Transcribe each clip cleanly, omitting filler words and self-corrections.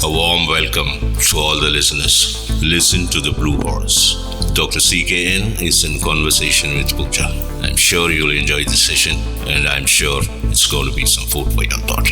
A warm welcome to all the listeners. Listen to the Blue Horse. Dr.C.K.N. is in conversation with Pooja. I'm sure you'll enjoy this session, and I'm sure it's going to be some food for your thought.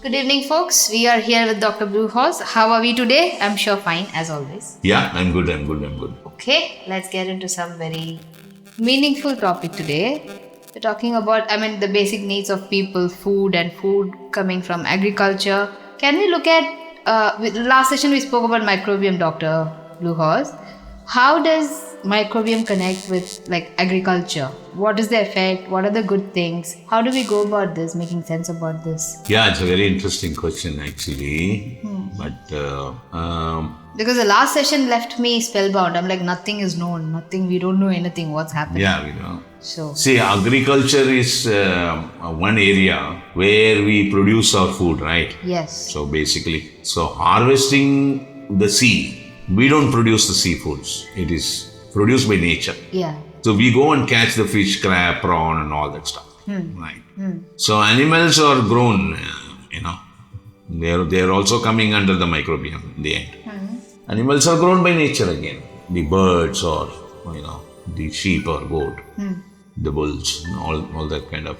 Good evening, folks. We are here with Dr. Blue Horse. How are we today? I'm sure fine, as always. Yeah, I'm good. Okay, let's get into some very meaningful topic today. We're talking about, the basic needs of people, food and food coming from agriculture. Can we look at, last session we spoke about microbiome, Dr. Blue Horse. How does microbiome connect with agriculture? What is the effect? What are the good things? How do we go about this, making sense about this? Yeah, it's a very interesting question actually. But because the last session left me spellbound. I'm like, nothing is known. We don't know anything. What's happening? Yeah, we know. So, see, agriculture is one area where we produce our food, right? yes. So basically, harvesting the sea, we don't produce the seafoods. It is produced by nature. Yeah. So we go and catch the fish, crab, prawn and all that stuff. Right. So animals are grown, they're also coming under the microbiome in the end. Animals are grown by nature again. The birds or, the sheep or goat, the bulls, and all that kind of,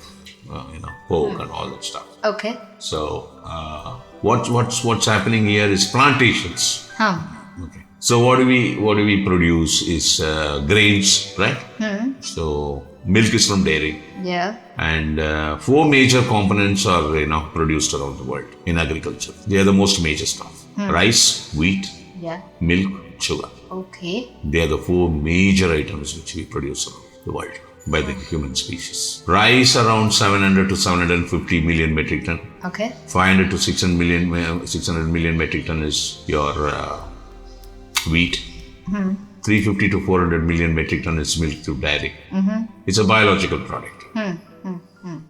pork and all that stuff. Okay. So what's happening here is plantations. Okay. So what do we produce is grains, right? So milk is from dairy. Yeah. And 4 major components are produced around the world in agriculture. They are the most major stuff: rice, wheat, milk, sugar. Okay. They are the 4 major items which we produce around the world by the human species. Rice around 700 to 750 million metric ton. Okay. 500 to 600 million metric ton is your wheat. 350 to 400 million metric ton is milk through dairy. It's a biological product.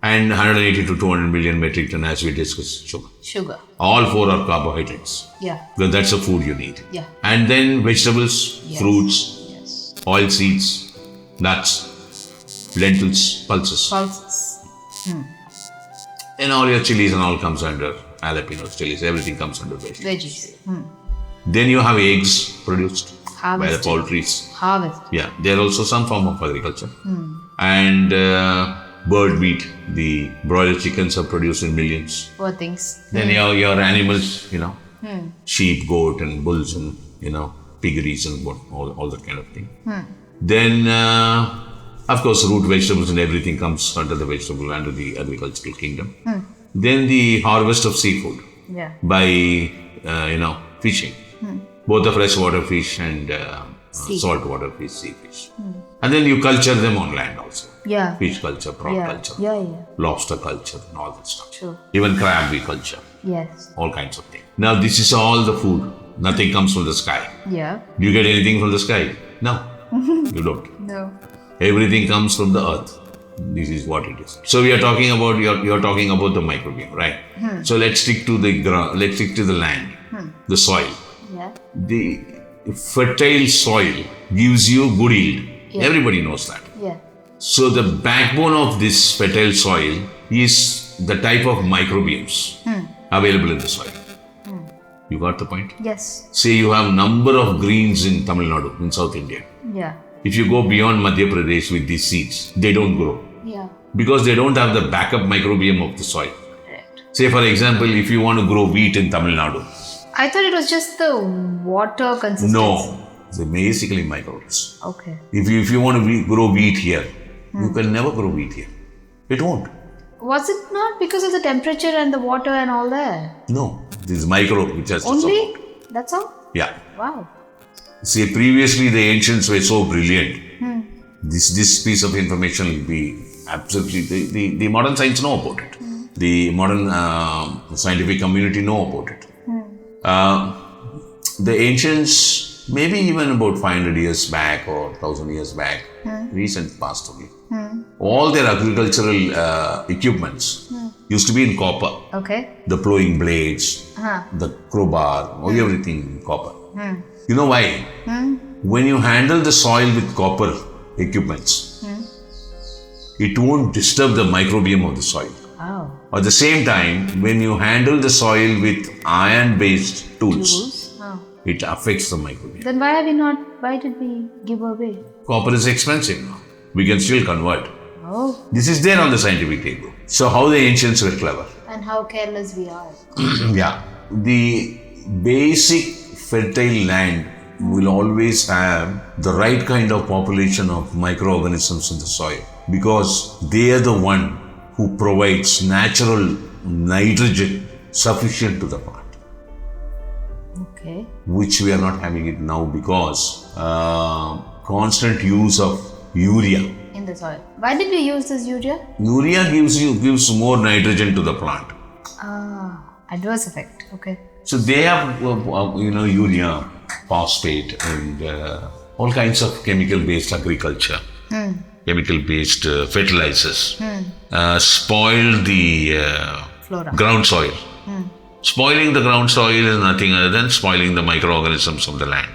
And 180 to 200 million metric ton, as we discussed, Sugar. All 4 are carbohydrates. Yeah. Because that's the food you need. Yeah. And then vegetables, fruits, Yes. oil seeds, nuts, lentils, pulses. And all your chilies and all comes under jalapenos, chilies, everything comes under vegetables. Then you have eggs produced by the poultries. Harvest. Yeah, they're also some form of agriculture. And bird meat, the broiler chickens are produced in millions. Poor things. Then your animals, sheep, goat and bulls and, piggeries and all that kind of thing. Then, of course, root vegetables and everything comes under the agricultural kingdom. Then the harvest of seafood by, fishing. Both the freshwater fish and saltwater fish, sea fish. And then you culture them on land also. Yeah. Fish culture, prawn culture, lobster culture and all that stuff. True. Even crab we culture. Yes. All kinds of things. Now this is all the food. Nothing comes from the sky. Yeah. Do you get anything from the sky? No. You don't. No. Everything comes from the earth. This is what it is. So we are talking about, you're talking about the microbiome, right? So let's stick to the ground, let's stick to the land, the soil. Yeah. The fertile soil gives you good yield. Yeah. Everybody knows that. Yeah. So the backbone of this fertile soil is the type of microbiomes available in the soil. You got the point? Yes. Say you have number of greens in Tamil Nadu, in South India. Yeah. If you go beyond Madhya Pradesh with these seeds, they don't grow. Yeah. Because they don't have the backup microbiome of the soil. Correct. Say for example, if you want to grow wheat in Tamil Nadu. I thought it was just the water consistency. No. It's basically microbes. Okay. If you want to grow wheat here, you can never grow wheat here. It won't. Was it not because of the temperature and the water and all that? No. This microbe which has Only? to support. That's all? Yeah. Wow. See, previously the ancients were so brilliant. This piece of information will be absolutely, the modern science know about it. The modern scientific community know about it. The ancients, maybe even about 500 years back or 1000 years back, recent past only, all their agricultural equipments used to be in copper. Okay. The plowing blades, the crowbar, everything in copper. You know why? When you handle the soil with copper equipments, it won't disturb the microbiome of the soil. Oh. At the same time, when you handle the soil with iron-based tools, Oh. it affects the microbiome. Then why did we give away? Copper is expensive now. We can still convert. Oh. This is there on the scientific table. So how the ancients were clever. And how careless we are. Yeah. The basic fertile land will always have the right kind of population of microorganisms in the soil because they are the one who provides natural nitrogen sufficient to the plant, Okay. which we are not having it now because constant use of urea. In the soil. Why did we use this urea? Urea gives more nitrogen to the plant. Adverse effect. Okay. So they have urea, phosphate, and all kinds of chemical-based agriculture, chemical-based fertilizers, spoil the Flora. ground soil. Spoiling the ground soil is nothing other than spoiling the microorganisms of the land.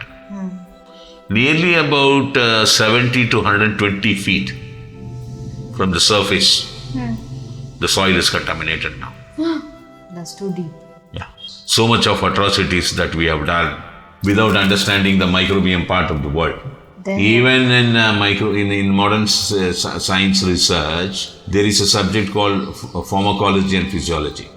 Nearly about 70 to 120 feet from the surface, the soil is contaminated now. That's too deep. Yeah. So much of atrocities that we have done without understanding the microbiome part of the world. Then Even in modern science research, there is a subject called pharmacology and physiology.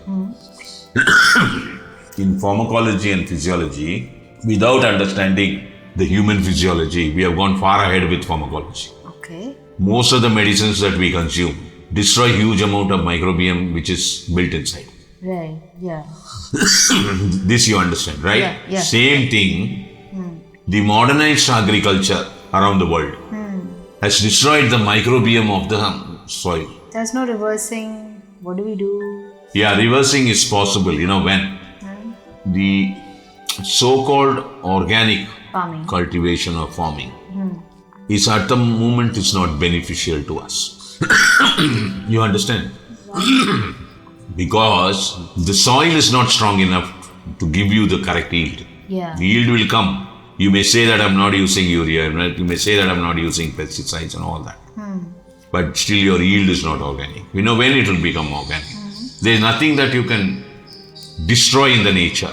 In pharmacology and physiology, without understanding the human physiology, we have gone far ahead with pharmacology. Okay. Most of the medicines that we consume destroy huge amount of microbiome which is built inside. Right. Yeah. This you understand, right? Yeah. Same thing, the modernized agriculture around the world has destroyed the microbiome of the soil. There's no reversing. What do we do? Yeah, reversing is possible, when? The so-called organic Farming. cultivation or farming is at the moment is not beneficial to us. You understand? Because the soil is not strong enough to give you the correct yield. Yeah. The yield will come. You may say that I'm not using urea, right? You may say that I'm not using pesticides and all that. But still your yield is not organic. You know when it will become organic. There is nothing that you can destroy in the nature.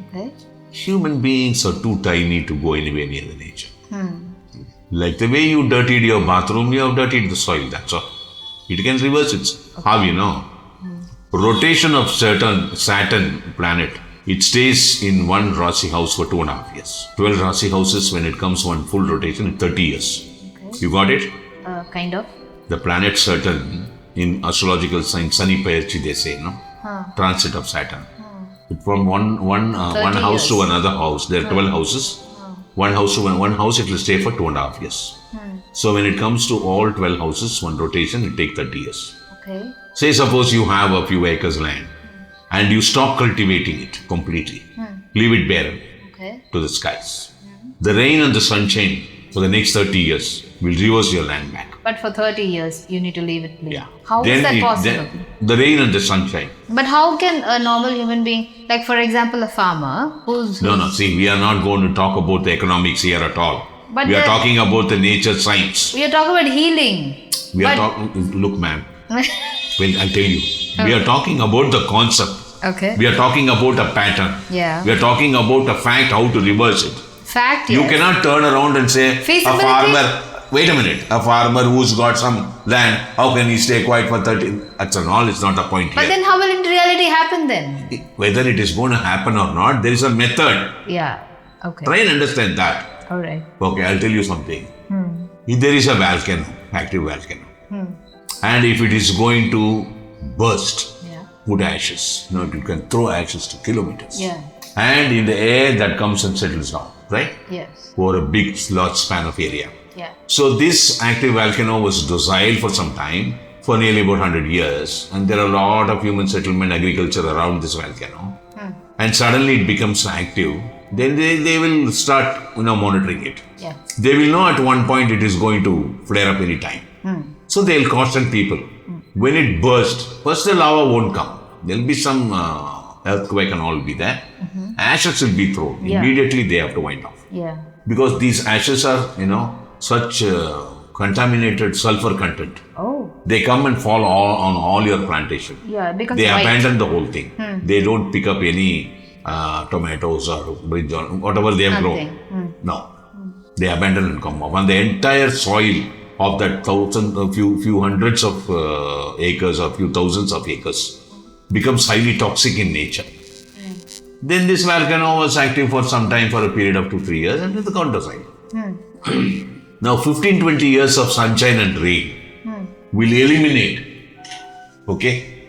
Okay. Human beings are too tiny to go anywhere near the nature. Like the way you dirtied your bathroom, you have dirtied the soil, that's all. It can reverse it. How you know? Rotation of Saturn planet, it stays in one Rashi house for 2.5 years. 12 Rashi houses, when it comes one full rotation, in 30 years. Okay. You got it? Kind of. The planet Saturn, in astrological science, Sunny Payarchi they say, no? Transit of Saturn. From one house to another house, there are 12 houses. One house to one house, it will stay for 2.5 years. So when it comes to all 12 houses, one rotation, it takes 30 years. Okay. Say suppose you have a few acres land and you stop cultivating it completely. Leave it barren to the skies. The rain and the sunshine for the next 30 years will reverse your land back. But for 30 years, you need to leave it plain. Yeah. How is that possible? The rain and the sunshine. But how can a normal human being, like for example, a farmer who's... No, see, we are not going to talk about the economics here at all. But we are talking about the nature science. We are talking about healing. We are talking, look ma'am, well, I'll tell you. We are talking about the concept. Okay. We are talking about a pattern. Yeah. We are talking about a fact, how to reverse it. Fact, You yes. cannot turn around and say, Feasibility? a farmer, wait a minute, a farmer who's got some land, how can he stay quiet for 30? That's all, it's not a point But here. then how will it in reality happen then? Whether it is going to happen or not, there is a method. Yeah. Okay. Try and understand that. All right. Okay, I'll tell you something. If there is a volcano, active volcano, and if it is going to burst, put ashes. You can throw ashes to kilometers. Yeah. And in the air that comes and settles down, right? Yes. For a big, large span of area. Yeah. So this active volcano was docile for some time, for nearly about 100 years. And there are a lot of human settlement, agriculture around this volcano. And suddenly it becomes active. Then they will start, monitoring it. Yeah. They will know at one point it is going to flare up any time. So they'll caution people. When it bursts, first the lava won't come. There'll be some earthquake and all will be there. Ashes will be thrown. Yeah. Immediately they have to wind off. Yeah. Because these ashes are, such contaminated sulfur content. Oh. They come and fall on all your plantation. Yeah, because They abandon the whole thing. They don't pick up any tomatoes or brinjal, whatever they have grown. No. They abandon and come off. And the entire soil of that few hundreds of acres or few thousands of acres becomes highly toxic in nature. Then this volcano was active for some time, for a period of 2-3 years, and then the counter side. Now 15-20 years of sunshine and rain will eliminate,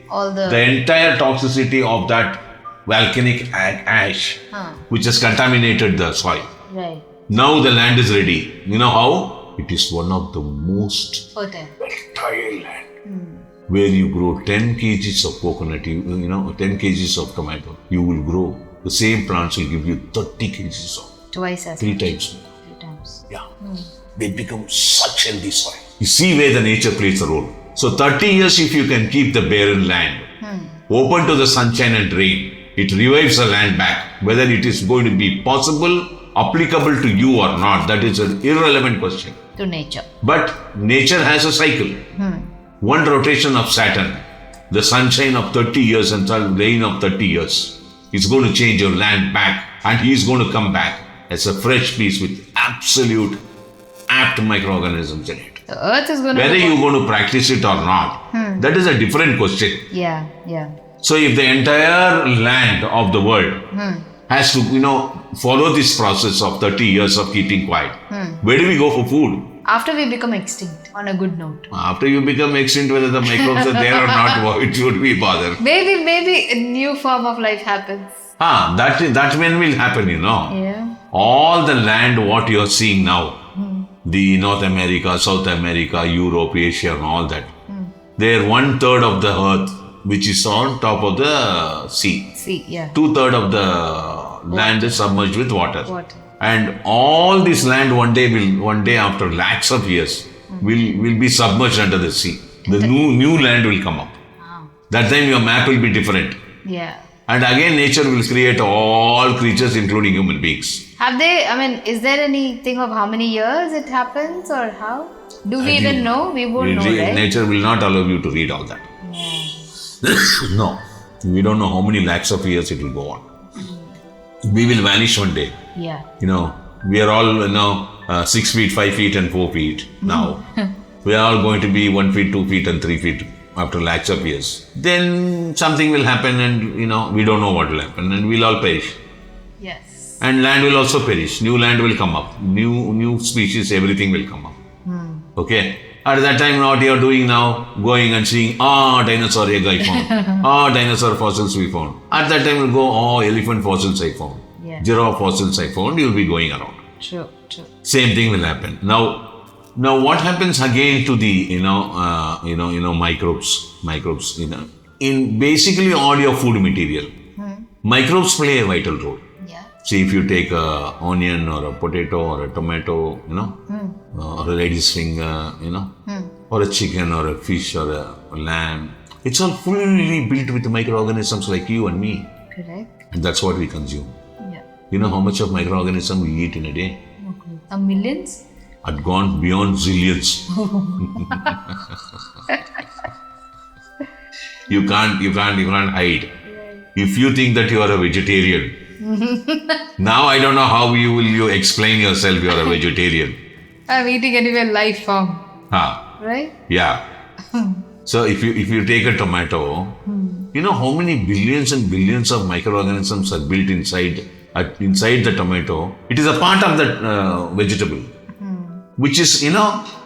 all the entire toxicity of that volcanic ash which has contaminated the soil. Right. Now the land is ready. You know how? It is one of the most fertile land where you grow 10 kgs of coconut, 10 kgs of tomato. You will grow. The same plants will give you 30 kgs of. Twice as 3 much. times. 3 times. Yeah. They become such healthy soil. You see where the nature plays a role. So 30 years if you can keep the barren land open to the sunshine and rain, it revives the land back. Whether it is going to be possible, applicable to you or not, that is an irrelevant question. To nature. But nature has a cycle. One rotation of Saturn, the sunshine of 30 years and the rain of 30 years, is going to change your land back, and he is going to come back as a fresh piece with absolute apt microorganisms in it. The earth is going to... Whether you're going to practice it or not, that is a different question. Yeah. So if the entire land of the world has to, follow this process of 30 years of keeping quiet, where do we go for food? After we become extinct, on a good note. After you become extinct, whether the microbes are there or not, it should be bothered. Maybe a new form of life happens. That when will happen, Yeah. All the land, what you are seeing now, the North America, South America, Europe, Asia and all that, they are 1/3 of the earth which is on top of the sea. 2/3 of the land is submerged with water. And all this land one day after lakhs of years will be submerged under the sea. The new land will come up. That time your map will be different. Yeah. And again nature will create all creatures including human beings. Is there anything of how many years it happens or how? Do we even know? We won't know, right? Nature will not allow you to read all that. No. We don't know how many lakhs of years it will go on. We will vanish one day. Yeah. We are all 6 feet, 5 feet and 4 feet now. We are all going to be 1 feet, 2 feet and 3 feet after lakhs of years. Then something will happen and we don't know what will happen and we'll all perish. Yes. And land will also perish. New land will come up. New species, everything will come up. Okay. At that time, what you are doing now, going and seeing, dinosaur egg I found. Dinosaur fossils we found. At that time, we'll go, elephant fossils I found. Yeah. Giraffe fossils I found. You'll be going around. True. Same thing will happen. Now what happens again to the, microbes, in basically all your food material, microbes play a vital role. Yeah. See, if you take a onion or a potato or a tomato, or a lady's finger, or a chicken or a fish or a lamb, it's all fully built with microorganisms like you and me. Correct. And that's what we consume. Yeah. You know how much of microorganism we eat in a day? Okay. A millions? Had gone beyond zillions. You can't hide. If you think that you are a vegetarian, now I don't know how you explain yourself you are a vegetarian. I'm eating anyway life form. Right? Yeah. So if you take a tomato, you know how many billions and billions of microorganisms are built inside the tomato. It is a part of that vegetable. Which is,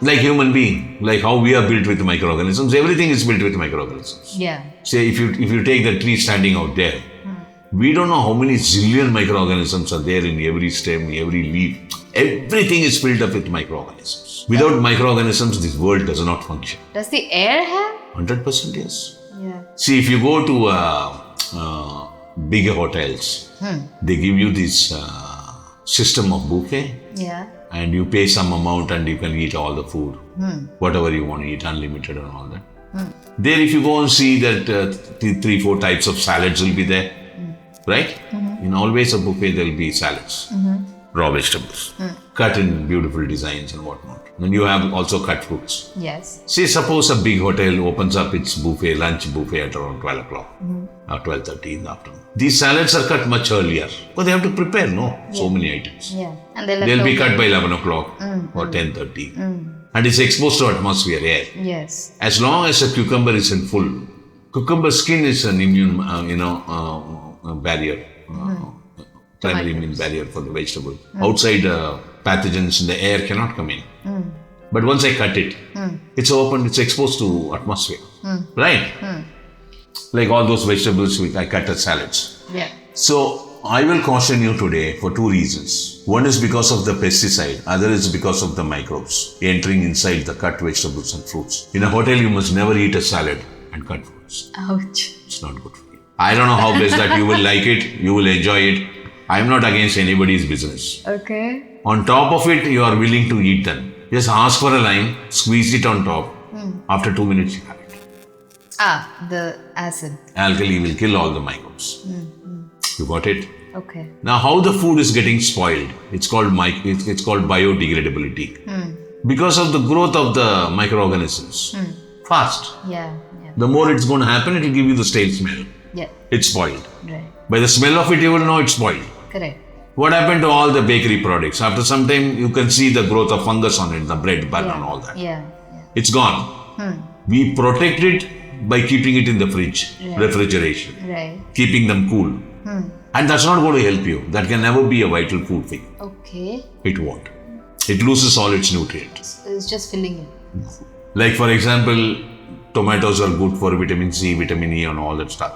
like human being, like how we are built with microorganisms. Everything is built with microorganisms. Yeah. Say, if you take the tree standing out there, we don't know how many zillion microorganisms are there in every stem, every leaf. Everything is filled up with microorganisms. Without microorganisms, this world does not function. Does the air have? 100% yes. Yeah. See, if you go to bigger hotels, they give you this system of buffet. Yeah. And you pay some amount and you can eat all the food. Whatever you want to eat, unlimited and all that. There, if you go and see that 3-4 types of salads will be there, right? In always a buffet, there will be salads, raw vegetables, cut in beautiful designs and whatnot. And you have also cut fruits. Yes. Say, suppose a big hotel opens up its buffet, lunch buffet at around 12 o'clock or 12:30 in the afternoon. These salads are cut much earlier. But they have to prepare, so many items. Yeah. And They'll be cut by 11 o'clock or 10:30. And it's exposed to atmosphere air. Yes. As long as a cucumber is in full, cucumber skin is an immune, barrier, primary immune barrier for the vegetable. Outside pathogens in the air cannot come in. But once I cut it, it's open, it's exposed to atmosphere. Right? Like all those vegetables I cut as salads. Yeah. So I will caution you today for two reasons. One is because of the pesticide, other is because of the microbes entering inside the cut vegetables and fruits. In a hotel, you must never eat a salad and cut fruits. Ouch. It's not good for you. I don't know how best that you will like it, you will enjoy it. I'm not against anybody's business. Okay. On top of it, you are willing to eat them. Just ask for a lime, squeeze it on top. After 2 minutes, you have it. The acid. Alkali will kill all the microbes. You got it? Okay. Now, how the food is getting spoiled? It's called biodegradability. Because of the growth of the microorganisms. Fast. Yeah. The more it's going to happen, it will give you the stale smell. Yeah. It's spoiled. Right. By the smell of it, you will know it's spoiled. Correct. What happened to all the bakery products? After some time, you can see the growth of fungus on it, the bread, bun and all that. Yeah. It's gone. We protect it by keeping it in the fridge, refrigeration, keeping them cool. And that's not going to help you. That can never be a vital food for you. Okay. It won't. It loses all its nutrients. It's just filling it. Like for example, tomatoes are good for vitamin C, vitamin E and all that stuff.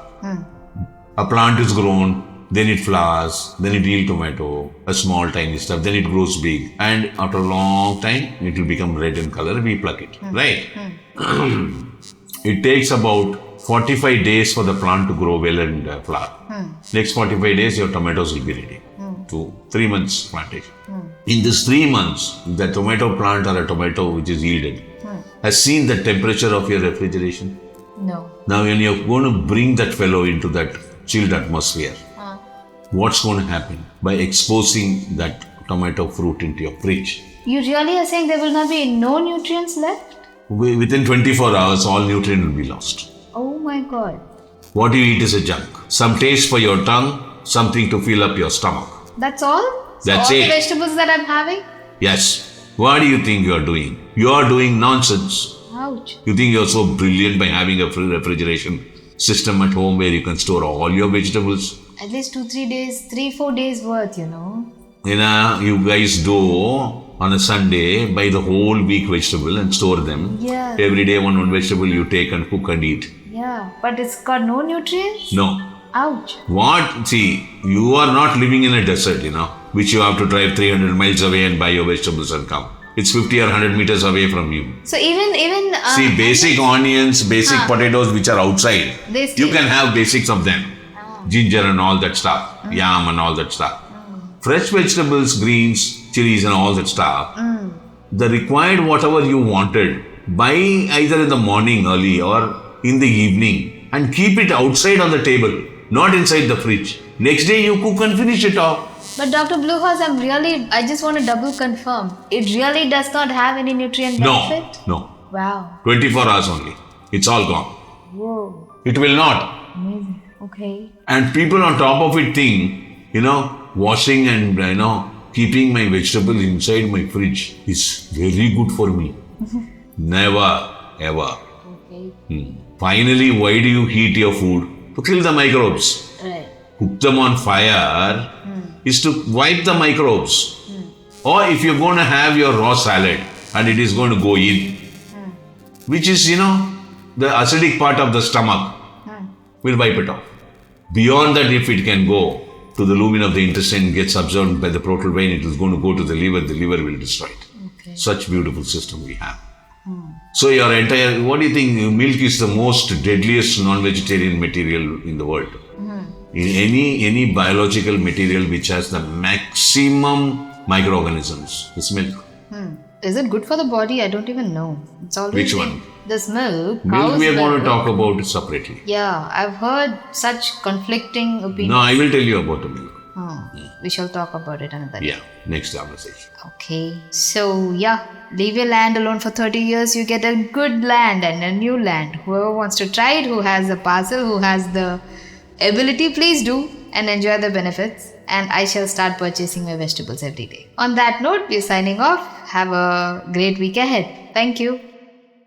A plant is grown, then it flowers, then it yields tomato, a small tiny stuff, then it grows big. And after a long time, it will become red in color, we pluck it, right? It takes about 45 days for the plant to grow well and flower. Next 45 days, your tomatoes will be ready. 3 months plantation. In this 3 months, the tomato plant or a tomato which is yielded has seen the temperature of your refrigeration. No. Now, when you're going to bring that fellow into that chilled atmosphere, what's going to happen? By exposing that tomato fruit into your fridge. You really are saying there will not be no nutrients left? Within 24 hours, all nutrient will be lost. Oh my God. What you eat is a junk. Some taste for your tongue, something to fill up your stomach. That's all? That's all it. The vegetables that I'm having? Yes. What do you think you are doing? You are doing nonsense. Ouch. You think you're so brilliant by having a refrigeration system at home where you can store all your vegetables? At least 2-3 days, 3-4 days worth, You guys do on a Sunday buy the whole week vegetable and store them. Yeah. Every day one vegetable you take and cook and eat. Yeah, but it's got no nutrients? No. Ouch. What? See, you are not living in a desert, which you have to drive 300 miles away and buy your vegetables and come. It's 50 or 100 meters away from you. So even see, basic onions, basic potatoes which are outside, you can have basics of them. Ginger and all that stuff, yam and all that stuff. Fresh vegetables, greens, chilies and all that stuff, the required whatever you wanted, buy either in the morning early or in the evening and keep it outside on the table, not inside the fridge. Next day you cook and finish it off. But Dr. Bluehouse, I just want to double confirm. It really does not have any nutrient benefit? No. Wow. 24 hours only. It's all gone. Whoa. It will not. Amazing. Okay. And people on top of it think, washing and, keeping my vegetables inside my fridge is very good for me. Never, ever. Okay. Finally, why do you heat your food? To kill the microbes. Right. Cook them on fire is to wipe the microbes. Or if you're going to have your raw salad and it is going to go in, which is, the acidic part of the stomach, will wipe it off. Beyond that, if it can go to the lumen of the intestine, gets absorbed by the portal vein, it is going to go to the liver will destroy it. Okay. Such beautiful system we have. So what do you think? Milk is the most deadliest non-vegetarian material in the world. In any biological material which has the maximum microorganisms, is milk. Is it good for the body? I don't even know. It's always Which one? This milk. Milk we are going to talk about it separately. Yeah, I've heard such conflicting opinions. No, I will tell you about the milk. We shall talk about it another day. Yeah, next conversation. Okay. So, yeah, leave your land alone for 30 years. You get a good land and a new land. Whoever wants to try it, who has the parcel, who has the ability, please do and enjoy the benefits. And I shall start purchasing my vegetables every day. On that note, we're signing off. Have a great week ahead. Thank you.